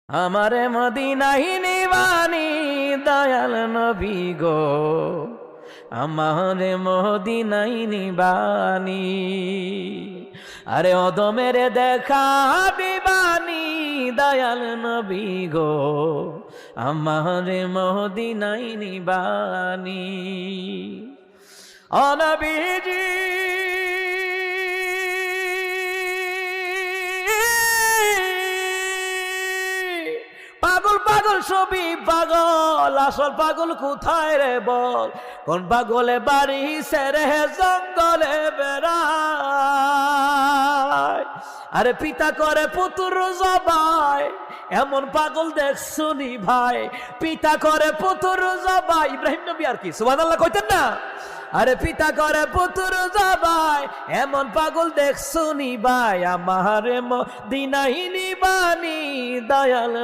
আমারে মদিনায় নিবানি দয়াল নবী গো, আমারে মদিনায় নিবানি। আরে অদমের দেখা দিবানি দয়াল নবী গো, আমারে মদিনায় নিবানি। ও নবীজি পাগল পাগল সবই পাগল, আসল পাগল কোথায় রে বল? কোন পাগলে বাড়ি সেরে জঙ্গলে বেড়ায়? আরে পিতা করে পুত্র জবাই, এমন পাগল দেখছুনি ভাই? পিতা করে পুত্র জবাই, ইব্রাহিম নবী আর কি সুবহানাল্লাহ কইতেন না? আরে পিতা করে পুত্র জবাই, এমন পাগল দেখছুনি ভাই? আমারে মদিনায় নিবানি দয়াল